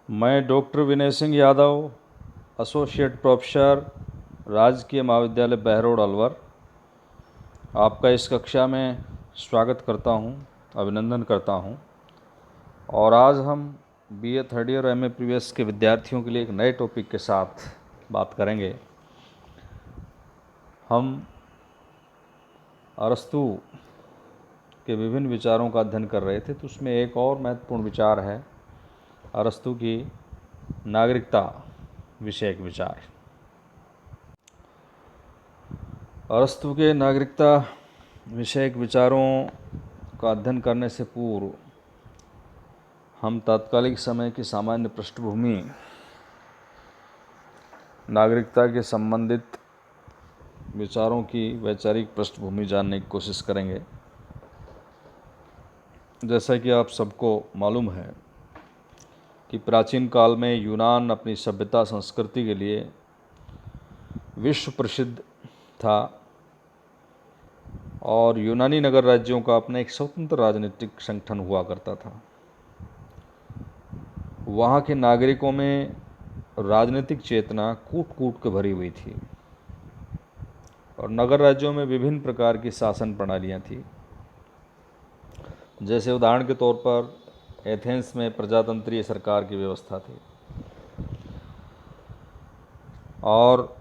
मैं doctor Vinay Singh Yadav, associate professor, राजकीय महाविद्यालय बहरोड अलवर, आपका इस कक्षा में स्वागत करता हूं, अभिनंदन करता हूं। और आज हम BA third year MA previous के विद्यार्थियों के लिए एक नए टॉपिक के साथ बात करेंगे। हम अरस्तू के विभिन्न विचारों का अध्ययन कर रहे थे, तो उसमें एक और महत्वपूर्ण विचार है अरस्तू की नागरिकता विषयक विचार। अरस्तू के नागरिकता विषयक विचारों का अध्ययन करने से पूर्व हम तात्कालिक समय की सामान्य पृष्ठभूमि, नागरिकता के संबंधित विचारों की वैचारिक पृष्ठभूमि जानने की कोशिश करेंगे। जैसा कि आप सबको मालूम है कि प्राचीन काल में यूनान अपनी सभ्यता संस्कृति के लिए विश्व प्रसिद्ध था और यूनानी नगर राज्यों का अपना एक स्वतंत्र राजनीतिक संगठन हुआ करता था। वहाँ के नागरिकों में राजनीतिक चेतना कूट कूट के भरी हुई थी और नगर राज्यों में विभिन्न प्रकार की शासन प्रणालियाँ थी। जैसे उदाहरण के तौर पर एथेंस में प्रजातंत्रीय सरकार की व्यवस्था थी और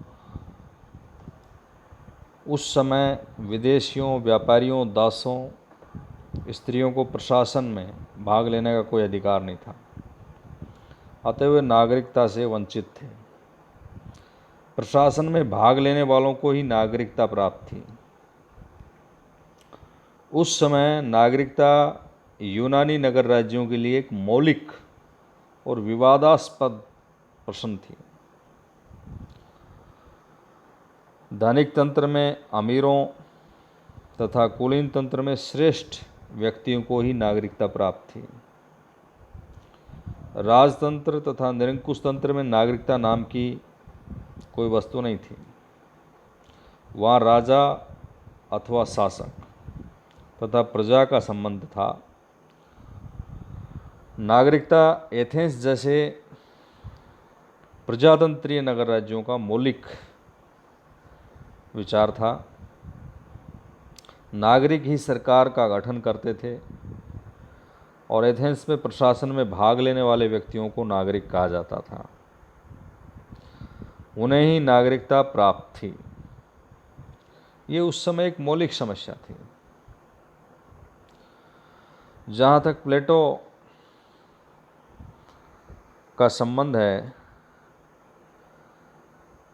उस समय विदेशियों, व्यापारियों, दासों, स्त्रियों को प्रशासन में भाग लेने का कोई अधिकार नहीं था, अतः वे नागरिकता से वंचित थे। प्रशासन में भाग लेने वालों को ही नागरिकता प्राप्त थी। उस समय नागरिकता यूनानी नगर राज्यों के लिए एक मौलिक और विवादास्पद प्रश्न थी। धनिक तंत्र में अमीरों तथा कुलीन तंत्र में श्रेष्ठ व्यक्तियों को ही नागरिकता प्राप्त थी। राजतंत्र तथा निरंकुश तंत्र में नागरिकता नाम की कोई वस्तु नहीं थी। वहाँ राजा अथवा शासक तथा प्रजा का संबंध था। नागरिकता एथेंस जैसे प्रजातंत्रीय नगर राज्यों का मौलिक विचार था। नागरिक ही सरकार का गठन करते थे और एथेंस में प्रशासन में भाग लेने वाले व्यक्तियों को नागरिक कहा जाता था। उन्हें ही नागरिकता प्राप्त थी। ये उस समय एक मौलिक समस्या थी। जहाँ तक प्लेटो का संबंध है,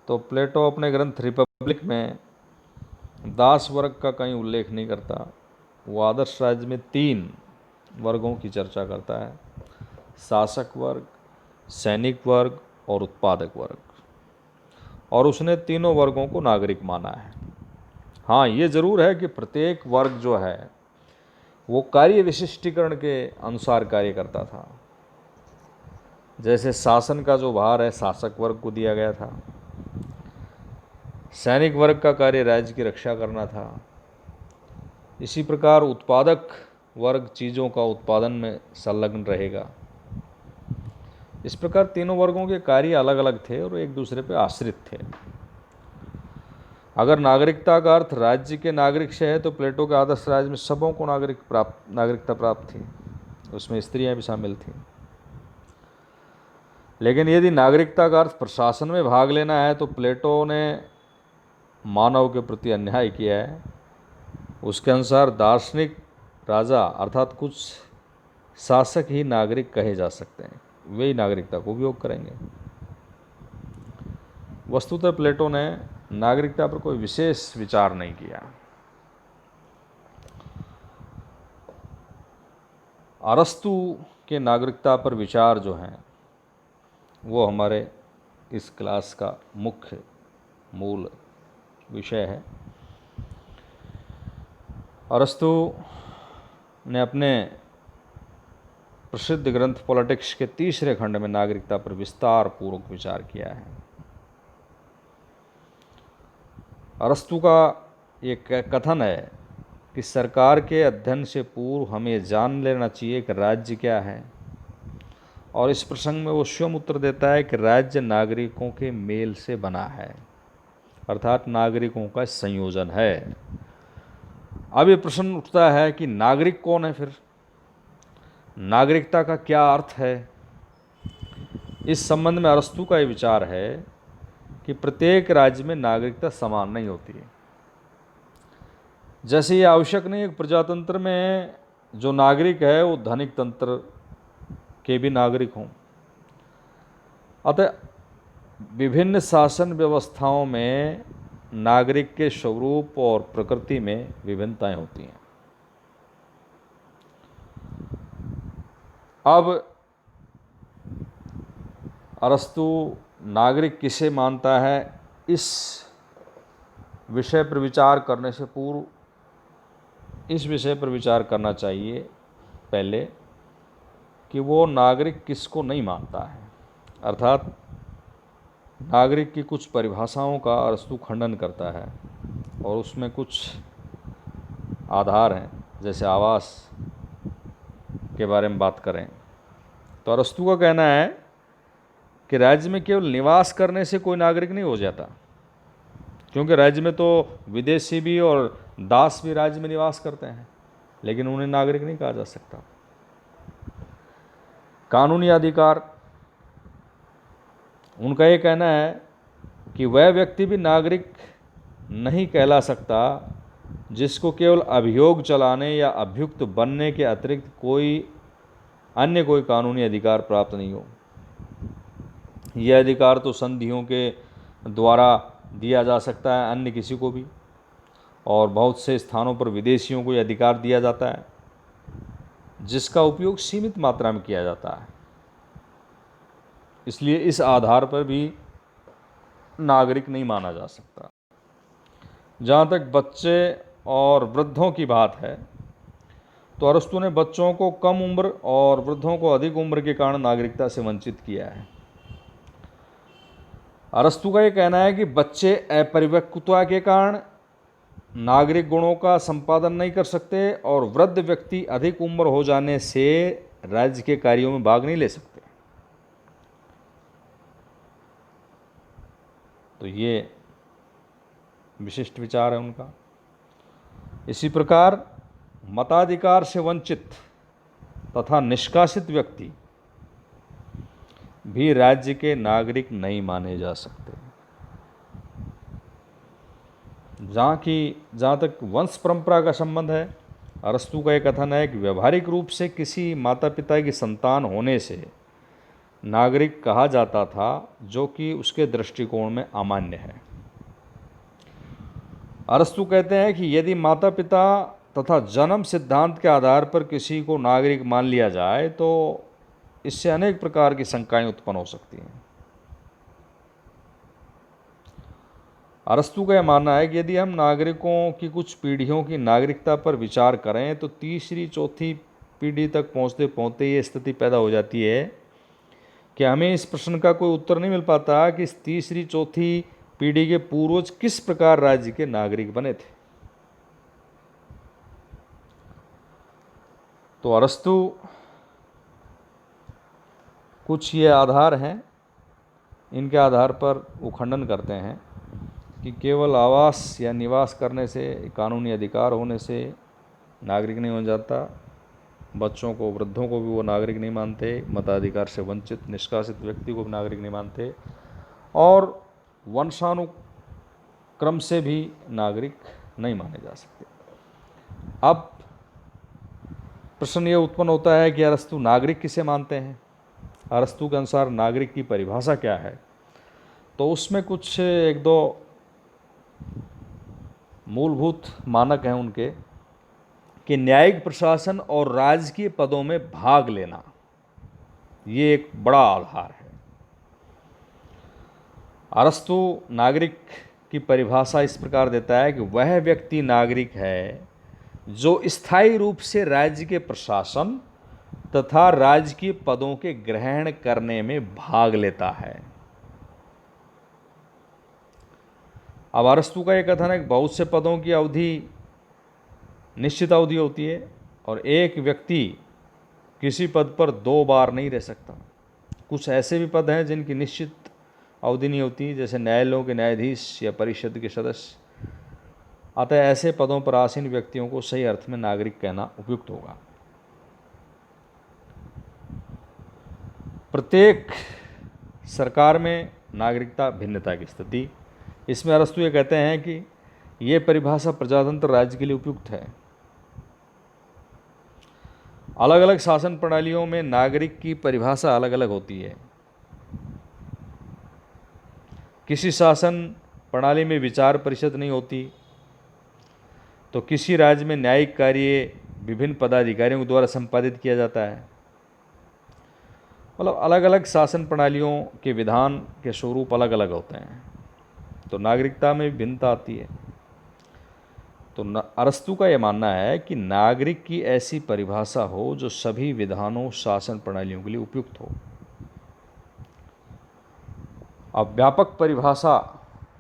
तो प्लेटो अपने ग्रंथ रिपब्लिक में दास वर्ग का कहीं उल्लेख नहीं करता। वो आदर्श राज्य में 3 वर्गों की चर्चा करता है: शासक वर्ग, सैनिक वर्ग और उत्पादक वर्ग। और उसने तीनों वर्गों को नागरिक माना है। हाँ, ये जरूर है कि प्रत्येक वर्ग जो है वो कार्य विशिष्टीकरण के अनुसार कार्य करता था। जैसे शासन का जो भार है शासक वर्ग को दिया गया था, सैनिक वर्ग का कार्य राज्य की रक्षा करना था। इसी प्रकार उत्पादक वर्ग चीज़ों का उत्पादन में संलग्न रहेगा। इस प्रकार तीनों वर्गों के कार्य अलग अलग थे और एक दूसरे पर आश्रित थे। अगर नागरिकता का अर्थ राज्य के नागरिक से है, तो प्लेटो के आदर्श राज्य में सबों को नागरिकता प्राप्त थी। उसमें स्त्रियां भी शामिल थीं। लेकिन यदि नागरिकता का अर्थ प्रशासन में भाग लेना है, तो प्लेटो ने मानव के प्रति अन्याय किया है। उसके अनुसार दार्शनिक राजा अर्थात कुछ शासक ही नागरिक कहे जा सकते हैं, वे ही नागरिकता को उपयोग करेंगे। वस्तुतः प्लेटो ने नागरिकता पर कोई विशेष विचार नहीं किया। अरस्तू के नागरिकता पर विचार जो हैं वो हमारे इस क्लास का मुख्य मूल विषय है। अरस्तू ने अपने प्रसिद्ध ग्रंथ पॉलिटिक्स के 3रे खंड में नागरिकता पर विस्तार पूर्वक विचार किया है। अरस्तू का एक कथन है कि सरकार के अध्ययन से पूर्व हमें जान लेना चाहिए कि राज्य क्या है और इस प्रसंग में वो स्वयं उत्तर देता है कि राज्य नागरिकों के मेल से बना है, अर्थात नागरिकों का संयोजन है। अब ये प्रश्न उठता है कि नागरिक कौन है फिर, नागरिकता का क्या अर्थ है। इस संबंध में अरस्तू का ये विचार है कि प्रत्येक राज्य में नागरिकता समान नहीं होती है। जैसे ये आवश्यक नहीं एक प्रजातंत्र में जो नागरिक है वो धनिक तंत्र के भी नागरिक हों। अतः विभिन्न शासन व्यवस्थाओं में नागरिक के स्वरूप और प्रकृति में विभिन्नताएं होती हैं। अब अरस्तु नागरिक किसे मानता है, इस विषय पर विचार करने से पूर्व इस विषय पर विचार करना चाहिए पहले कि वो नागरिक किसको नहीं मानता है, अर्थात नागरिक की कुछ परिभाषाओं का अरस्तु खंडन करता है और उसमें कुछ आधार हैं। जैसे आवास के बारे में बात करें तो अरस्तु का कहना है कि राज्य में केवल निवास करने से कोई नागरिक नहीं हो जाता, क्योंकि राज्य में तो विदेशी भी और दास भी राज्य में निवास करते हैं, लेकिन उन्हें नागरिक नहीं कहा जा सकता। कानूनी अधिकार, उनका ये कहना है कि वह व्यक्ति भी नागरिक नहीं कहला सकता जिसको केवल अभियोग चलाने या अभियुक्त बनने के अतिरिक्त कोई कानूनी अधिकार प्राप्त नहीं हो। यह अधिकार तो संधियों के द्वारा दिया जा सकता है अन्य किसी को भी, और बहुत से स्थानों पर विदेशियों को यह अधिकार दिया जाता है जिसका उपयोग सीमित मात्रा में किया जाता है। इसलिए इस आधार पर भी नागरिक नहीं माना जा सकता। जहाँ तक बच्चे और वृद्धों की बात है तो अरस्तु ने बच्चों को कम उम्र और वृद्धों को अधिक उम्र के कारण नागरिकता से वंचित किया है। अरस्तु का ये कहना है कि बच्चे अपरिपक्वता के कारण नागरिक गुणों का संपादन नहीं कर सकते और वृद्ध व्यक्ति अधिक उम्र हो जाने से राज्य के कार्यों में भाग नहीं ले सकते। तो ये विशिष्ट विचार है उनका। इसी प्रकार मताधिकार से वंचित तथा निष्कासित व्यक्ति भी राज्य के नागरिक नहीं माने जा सकते। जहाँ तक वंश परंपरा का संबंध है, अरस्तु का एक कथन है कि व्यवहारिक रूप से किसी माता पिता की संतान होने से नागरिक कहा जाता था, जो कि उसके दृष्टिकोण में अमान्य है। अरस्तु कहते हैं कि यदि माता पिता तथा जन्म सिद्धांत के आधार पर किसी को नागरिक मान लिया जाए तो इससे अनेक प्रकार की शंकाएं उत्पन्न हो सकती हैं। अरस्तु का यह मानना है कि यदि हम नागरिकों की कुछ पीढ़ियों की नागरिकता पर विचार करें तो तीसरी चौथी पीढ़ी तक पहुंचते पहुंचते ये स्थिति पैदा हो जाती है कि हमें इस प्रश्न का कोई उत्तर नहीं मिल पाता कि इस तीसरी चौथी पीढ़ी के पूर्वज किस प्रकार राज्य के नागरिक बने थे। तो अरस्तु कुछ ये आधार हैं, इनके आधार पर वो खंडन करते हैं कि केवल आवास या निवास करने से, कानूनी अधिकार होने से नागरिक नहीं हो जाता। बच्चों को, वृद्धों को भी वो नागरिक नहीं मानते, मताधिकार से वंचित निष्कासित व्यक्ति को भी नागरिक नहीं मानते, और वंशानुक्रम से भी नागरिक नहीं माने जा सकते। अब प्रश्न ये उत्पन्न होता है कि अरस्तु नागरिक किसे मानते हैं। अरस्तु के अनुसार नागरिक की परिभाषा क्या है, तो उसमें कुछ एक दो मूलभूत मानक हैं उनके कि न्यायिक प्रशासन और राजकीय पदों में भाग लेना, ये एक बड़ा आधार है। अरस्तु नागरिक की परिभाषा इस प्रकार देता है कि वह व्यक्ति नागरिक है जो स्थायी रूप से राज्य के प्रशासन तथा राजकीय पदों के ग्रहण करने में भाग लेता है। अब अरस्तु का यह कथन है कि बहुत से पदों की अवधि निश्चित अवधि होती है और एक व्यक्ति किसी पद पर 2 बार नहीं रह सकता। कुछ ऐसे भी पद हैं जिनकी निश्चित अवधि नहीं होती, जैसे न्यायालयों के न्यायाधीश या परिषद के सदस्य। अतः ऐसे पदों पर आसीन व्यक्तियों को सही अर्थ में नागरिक कहना उपयुक्त होगा। प्रत्येक सरकार में नागरिकता भिन्नता की स्थिति, इसमें अरस्तु ये कहते हैं कि ये परिभाषा प्रजातंत्र राज्य के लिए उपयुक्त है। अलग अलग शासन प्रणालियों में नागरिक की परिभाषा अलग अलग होती है। किसी शासन प्रणाली में विचार परिषद नहीं होती, तो किसी राज्य में न्यायिक कार्य विभिन्न पदाधिकारियों द्वारा संपादित किया जाता है। मतलब अलग अलग शासन प्रणालियों के विधान के स्वरूप अलग अलग होते हैं, तो नागरिकता में भिन्नता आती है। तो अरस्तु का यह मानना है कि नागरिक की ऐसी परिभाषा हो जो सभी विधानों शासन प्रणालियों के लिए उपयुक्त हो। अब व्यापक परिभाषा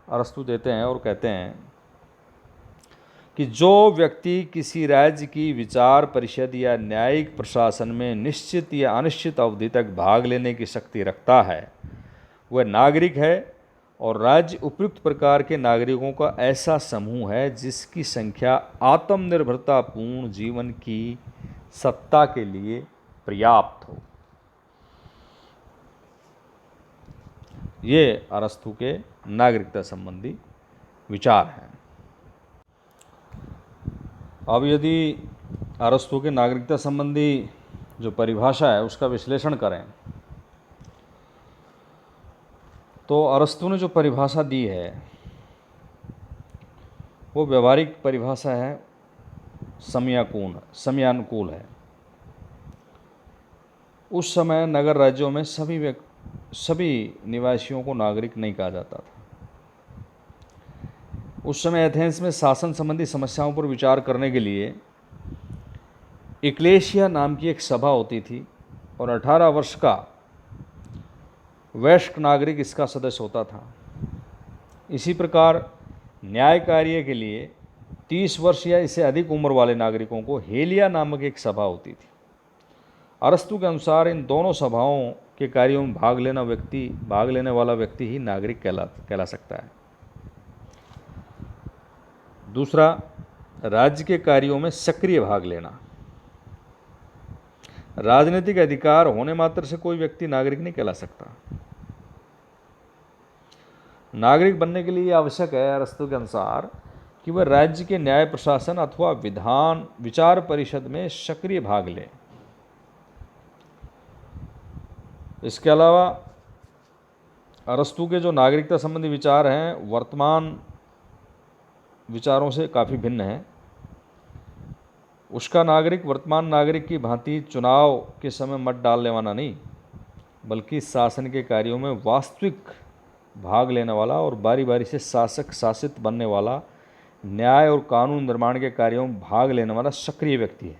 अरस्तु देते हैं और कहते हैं कि जो व्यक्ति किसी राज्य की विचार परिषद या न्यायिक प्रशासन में निश्चित या अनिश्चित अवधि तक भाग लेने की शक्ति रखता है वह नागरिक है, और राज्य उपयुक्त प्रकार के नागरिकों का ऐसा समूह है जिसकी संख्या आत्मनिर्भरतापूर्ण जीवन की सत्ता के लिए पर्याप्त हो। ये अरस्तु के नागरिकता संबंधी विचार हैं। अब यदि अरस्तु के नागरिकता संबंधी जो परिभाषा है उसका विश्लेषण करें, तो अरस्तु ने जो परिभाषा दी है वो व्यवहारिक परिभाषा है, समयानुकूल है। उस समय नगर राज्यों में सभी निवासियों को नागरिक नहीं कहा जाता था। उस समय एथेंस में शासन संबंधी समस्याओं पर विचार करने के लिए इक्लेशिया नाम की एक सभा होती थी, और 18 वर्ष का वयस्क नागरिक इसका सदस्य होता था। इसी प्रकार न्याय कार्य के लिए 30 वर्ष या इससे अधिक उम्र वाले नागरिकों को हेलिया नामक एक सभा होती थी। अरस्तु के अनुसार इन दोनों सभाओं के कार्यों में भाग लेने वाला व्यक्ति ही नागरिक कहला सकता है। दूसरा, राज्य के कार्यों में सक्रिय भाग लेना। राजनीतिक अधिकार होने मात्र से कोई व्यक्ति नागरिक नहीं कहला सकता। नागरिक बनने के लिए यह आवश्यक है अरस्तु के अनुसार कि वह राज्य के न्याय प्रशासन अथवा विचार परिषद में सक्रिय भाग ले। इसके अलावा अरस्तु के जो नागरिकता संबंधी विचार हैं वर्तमान विचारों से काफ़ी भिन्न है। उसका नागरिक वर्तमान नागरिक की भांति चुनाव के समय मत डालने वाला नहीं, बल्कि शासन के कार्यों में वास्तविक भाग लेने वाला और बारी बारी से शासक शासित बनने वाला, न्याय और कानून निर्माण के कार्यों में भाग लेने वाला सक्रिय व्यक्ति है।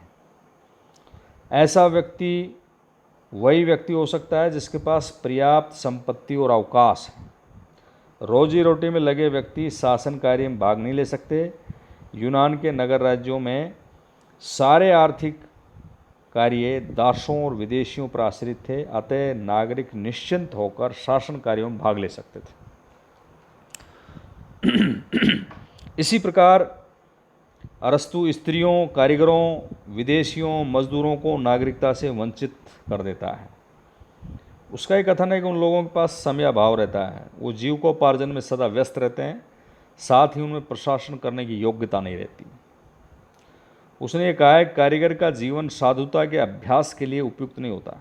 ऐसा व्यक्ति वही व्यक्ति हो सकता है जिसके पास पर्याप्त संपत्ति और अवकाश है। रोजी रोटी में लगे व्यक्ति शासन कार्य में भाग नहीं ले सकते। यूनान के नगर राज्यों में सारे आर्थिक कार्य दासों और विदेशियों पर आश्रित थे, अतः नागरिक निश्चिंत होकर शासन कार्यों में भाग ले सकते थे। इसी प्रकार अरस्तु स्त्रियों, कारीगरों, विदेशियों, मजदूरों को नागरिकता से वंचित कर देता है। उसका एक कथन है कि उन लोगों के पास समय अभाव रहता है, वो जीविकोपार्जन में सदा व्यस्त रहते हैं, साथ ही उनमें प्रशासन करने की योग्यता नहीं रहती। उसने ये कहा है कि कारीगर का जीवन साधुता के अभ्यास के लिए उपयुक्त नहीं होता।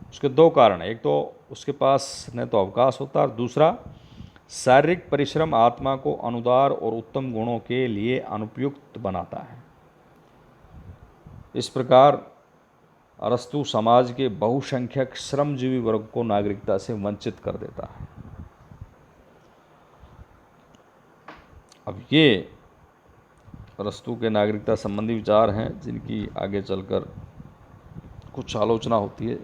उसके दो कारण हैं, एक तो उसके पास न तो अवकाश होता, और दूसरा शारीरिक परिश्रम आत्मा को अनुदार और उत्तम गुणों के लिए अनुपयुक्त बनाता है। इस प्रकार अरस्तु समाज के बहुसंख्यक श्रमजीवी वर्ग को नागरिकता से वंचित कर देता है। अब ये अरस्तु के नागरिकता संबंधी विचार हैं जिनकी आगे चलकर कुछ आलोचना होती है।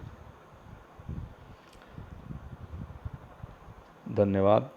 धन्यवाद।